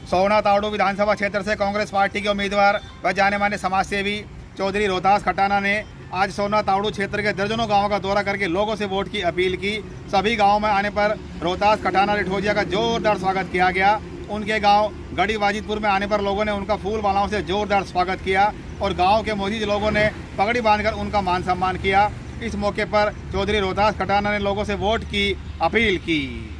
सोना तावड़ू विधानसभा क्षेत्र से कांग्रेस पार्टी के उम्मीदवार व जाने माने समाज सेवी चौधरी रोहतास खटाना ने आज सोना तावड़ू क्षेत्र के दर्जनों गांवों का दौरा करके लोगों से वोट की अपील की। सभी गांवों में आने पर रोहतास खटाना रिठोजिया का जोरदार स्वागत किया गया। उनके गांव गढ़ी वाजिदपुर में आने पर लोगों ने उनका फूल मालाओं से जोरदार स्वागत किया और गांव के मौजूद लोगों ने पगड़ी बांधकर उनका मान सम्मान किया। इस मौके पर चौधरी रोहतास खटाना ने लोगों से वोट की अपील की।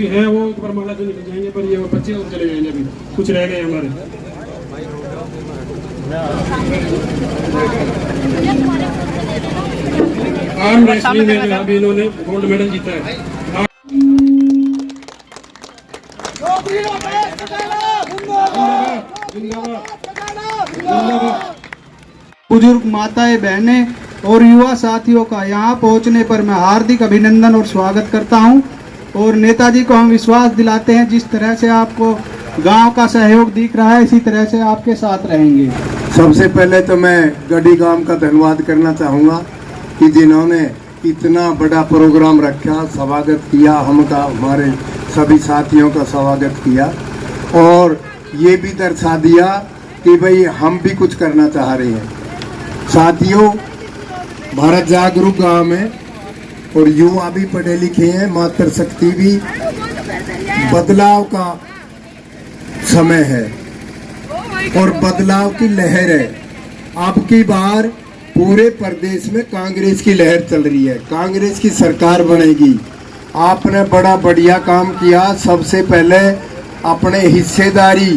हैं वो ऊपर माला जो निकल जाएंगे, पर ये 25 और चले जाएंगे। अभी कुछ रह गए हमारे। आर्म रेसलिंग में जो अभी इन्होंने गोल्ड मेडल जीता है। बुजुर्ग माताएं, बहनें और युवा साथियों का यहाँ पहुँचने पर मैं हार्दिक अभिनंदन और स्वागत करता हूँ और नेताजी को हम विश्वास दिलाते हैं जिस तरह से आपको गांव का सहयोग दिख रहा है इसी तरह से आपके साथ रहेंगे। सबसे पहले तो मैं गढ़ी गांव का धन्यवाद करना चाहूँगा कि जिन्होंने इतना बड़ा प्रोग्राम रखा, स्वागत किया, हमारे सभी साथियों का स्वागत किया और ये भी दर्शा दिया कि भाई हम भी कुछ करना चाह रहे हैं। साथियों, भारत जागरूक गांव में और युवा भी पढ़े लिखे हैं, मातृशक्ति भी, बदलाव का समय है और बदलाव की लहर है। अब की बार पूरे प्रदेश में कांग्रेस की लहर चल रही है, कांग्रेस की सरकार बनेगी। आपने बड़ा बढ़िया काम किया। सबसे पहले अपने हिस्सेदारी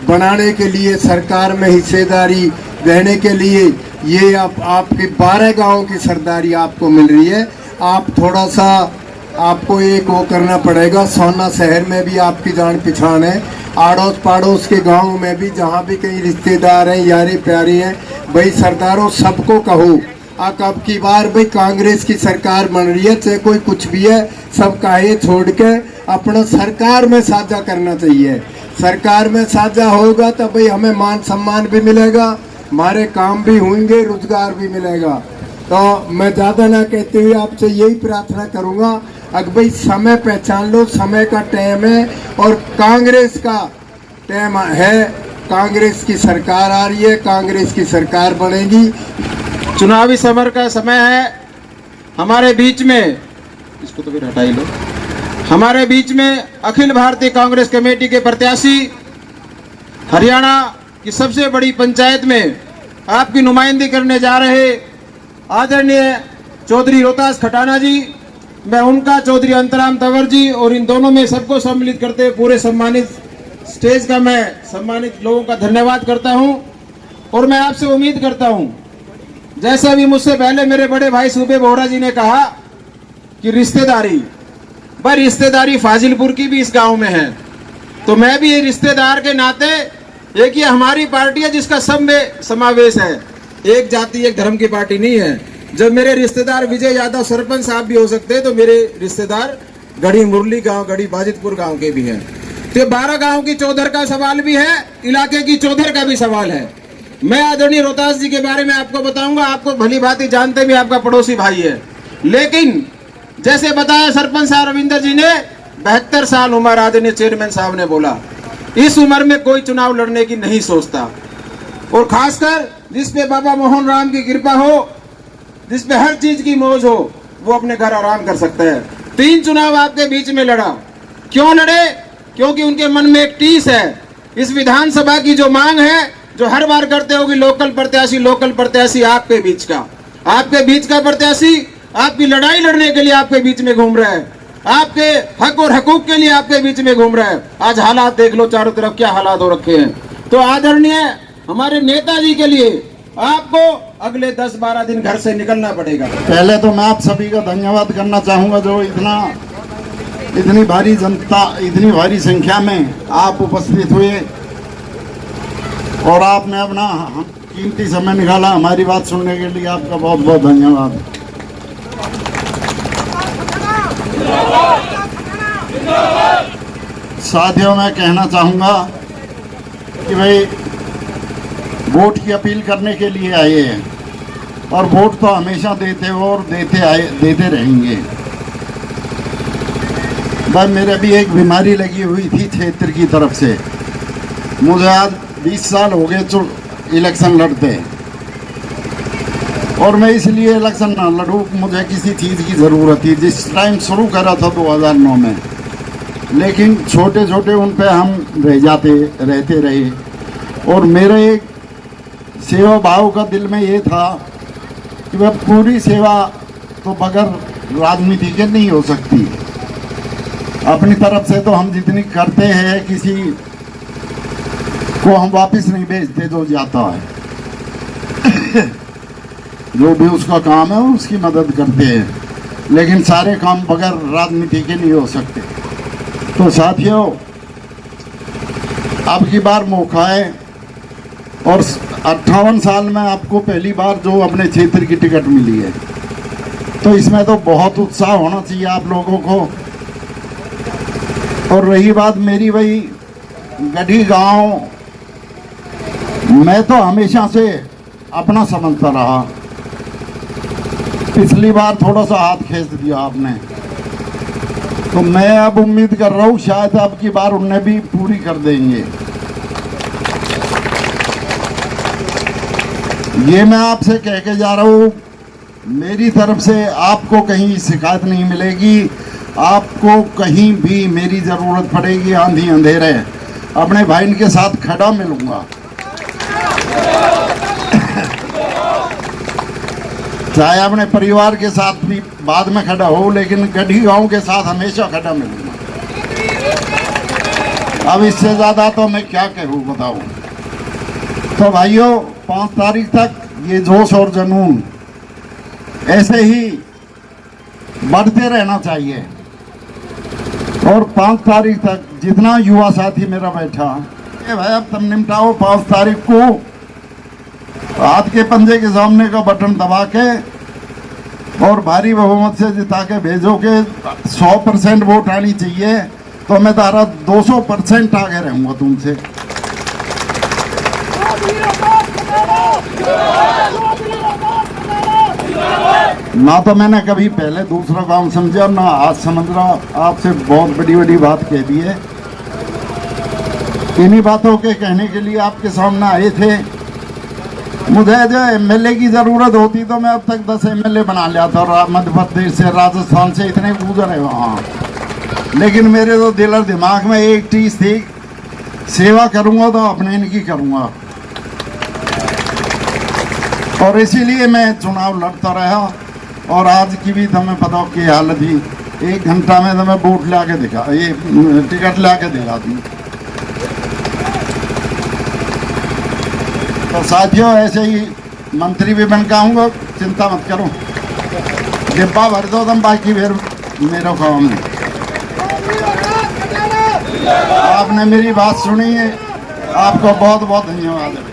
बनाने के लिए, सरकार में हिस्सेदारी रहने के लिए ये आपकी 12 गाँव की सरदारी आपको मिल रही है। आप थोड़ा सा आपको एक वो करना पड़ेगा। सोना शहर में भी आपकी जान पहचान है, आड़ोस पाड़ोस के गांव में भी जहां भी कई रिश्तेदार हैं, यारी प्यारी हैं, भाई सरदारों सबको कहो अब की बार भाई कांग्रेस की सरकार बन रही है, चाहे कोई कुछ भी है, सब काहे छोड़ के अपना सरकार में साझा करना चाहिए। सरकार में साझा होगा तो भाई हमें मान सम्मान भी मिलेगा, हमारे काम भी होंगे, रोजगार भी मिलेगा। तो मैं ज़्यादा ना कहते हुए आपसे यही प्रार्थना करूँगा, अगर भाई समय पहचान लो, समय का टाइम है और कांग्रेस का टाइम है। कांग्रेस की सरकार आ रही है, कांग्रेस की सरकार बनेगी। चुनावी समर का समय है। हमारे बीच में, इसको तो फिर हटा ही लो, हमारे बीच में अखिल भारतीय कांग्रेस कमेटी के प्रत्याशी, हरियाणा की सबसे बड़ी पंचायत में आपकी नुमाइंदगी करने जा रहे आदरणीय चौधरी रोहतास खटाना जी, मैं उनका, चौधरी अंतराम तंवर जी और इन दोनों में सबको सम्मिलित करते हुए पूरे सम्मानित स्टेज का मैं सम्मानित लोगों का धन्यवाद करता हूं। और मैं आपसे उम्मीद करता हूं, जैसा भी मुझसे पहले मेरे बड़े भाई सूबे बोहरा जी ने कहा कि रिश्तेदारी, भाई रिश्तेदारी फाजिलपुर की भी इस गांव में है, तो मैं भी रिश्तेदार के नाते एक ये हमारी पार्टी है जिसका सब में समावेश है, एक जाति एक धर्म की पार्टी नहीं है। जब मेरे रिश्तेदार विजय यादव सरपंच साहब भी हो सकते हैं, तो मेरे रिश्तेदार गढ़ी मुरली गांव, गढ़ी बाजितपुर गांव के भी हैं। तो 12 गांव की चौधर का सवाल भी है, इलाके की चौधर का भी सवाल है। मैं आदरणीय रोहतास जी के बारे में आपको बताऊंगा, आपको भली भांति जानते भी, आपका पड़ोसी भाई है। लेकिन जैसे बताया सरपंच साहब रविंदर जी ने, 72 साल उम्र आदरणीय चेयरमैन साहब ने बोला, इस उम्र में कोई चुनाव लड़ने की नहीं सोचता। और खासकर जिसपे बाबा मोहन राम की कृपा हो, जिसपे हर चीज की मौज हो, वो अपने घर आराम कर सकता है। 3 चुनाव आपके बीच में लड़ा। क्यों लड़े? क्योंकि उनके मन में एक टीस है। इस विधानसभा की जो मांग है, जो हर बार करते होगी, लोकल प्रत्याशी आपके बीच का प्रत्याशी आपकी लड़ाई लड़ने के लिए आपके बीच में घूम रहा है, आपके हक और हकूक के लिए आपके बीच में घूम रहा है। आज हालात देख लो, चारों तरफ क्या हालात हो रखे हैं। तो आदरणीय हमारे नेताजी के लिए आपको अगले 10-12 दिन घर से निकलना पड़ेगा। पहले तो मैं आप सभी का धन्यवाद करना चाहूंगा, जो इतनी भारी जनता, इतनी भारी संख्या में आप उपस्थित हुए और आपने अपना कीमती समय निकाला हमारी बात सुनने के लिए। आपका बहुत बहुत धन्यवाद। साथियों, मैं कहना चाहूंगा कि भाई वोट की अपील करने के लिए आए हैं, और वोट तो हमेशा देते हो और देते रहेंगे। भाई मेरे भी एक बीमारी लगी हुई थी क्षेत्र की तरफ से। मुझे आज 20 साल हो गए जो इलेक्शन लड़ते, और मैं इसलिए इलेक्शन ना लड़ूँ, मुझे किसी चीज़ की ज़रूरत थी। जिस टाइम शुरू करा था 2009 में, लेकिन छोटे छोटे उन पे हम रहते रहे। और मेरे एक सेवा भाव का दिल में ये था कि वह पूरी सेवा तो बगैर राजनीति के नहीं हो सकती। अपनी तरफ से तो हम जितनी करते हैं, किसी को हम वापस नहीं भेजते जो जाता है। जो भी उसका काम है उसकी मदद करते हैं, लेकिन सारे काम बगैर राजनीति के नहीं हो सकते। तो साथियों, अब की बार मौका है, और 58 साल में आपको पहली बार जो अपने क्षेत्र की टिकट मिली है, तो इसमें तो बहुत उत्साह होना चाहिए आप लोगों को। और रही बात मेरी, वही गढ़ी गांव, मैं तो हमेशा से अपना समझता रहा। पिछली बार थोड़ा सा हाथ खींच दिया आपने, तो मैं अब उम्मीद कर रहा हूँ शायद अब की बार उन्हें भी पूरी कर देंगे। ये मैं आपसे कह के जा रहा हूँ, मेरी तरफ से आपको कहीं शिकायत नहीं मिलेगी। आपको कहीं भी मेरी ज़रूरत पड़ेगी, आंधी अंधेरे, अपने भाई के साथ खड़ा मिलूंगा। चाहे अपने परिवार के साथ भी बाद में खड़ा हो, लेकिन गढ़ी गांव के साथ हमेशा खड़ा मिलूंगा। अब इससे ज़्यादा तो मैं क्या कहूँ, बताऊँ। तो भाइयों, 5 तारीख तक ये जोश और जुनून ऐसे ही बढ़ते रहना चाहिए। और 5 तारीख तक जितना युवा साथी मेरा बैठा, ये भाई अब तुम निपटाओ 5 तारीख को हाथ के पंजे के सामने का बटन दबा के और भारी बहुमत से जिता के भेजोगे। 100% वोट आनी चाहिए, तो मैं तारा 200% आगे रहूंगा तुमसे। ना तो मैंने कभी पहले दूसरा काम समझा, ना आज समझ रहा। आपसे बहुत बड़ी बड़ी बात कह दी है। इन्हीं बातों के कहने के लिए आपके सामने आए थे। मुझे जो एमएलए की ज़रूरत होती तो मैं अब तक 10 एमएलए बना लिया था, और मध्य प्रदेश से, राजस्थान से इतने गुजरे वहाँ। लेकिन मेरे तो दिल और दिमाग में एक चीज़ थी, सेवा करूँगा तो अपने इनकी करूँगा, और इसीलिए मैं चुनाव लड़ता रहा। और आज की भी तुम्हें पता की हालत थी, 1 घंटा में तुम्हें वोट ला के दिखा, ये टिकट ला के दिखा दी। तो साथियों, ऐसे ही मंत्री भी बन के आऊँगा, चिंता मत करो। डिब्बा भर दो तुम, बाकी फिर मेरा काम है। आपने मेरी बात सुनी है, आपको बहुत बहुत धन्यवाद।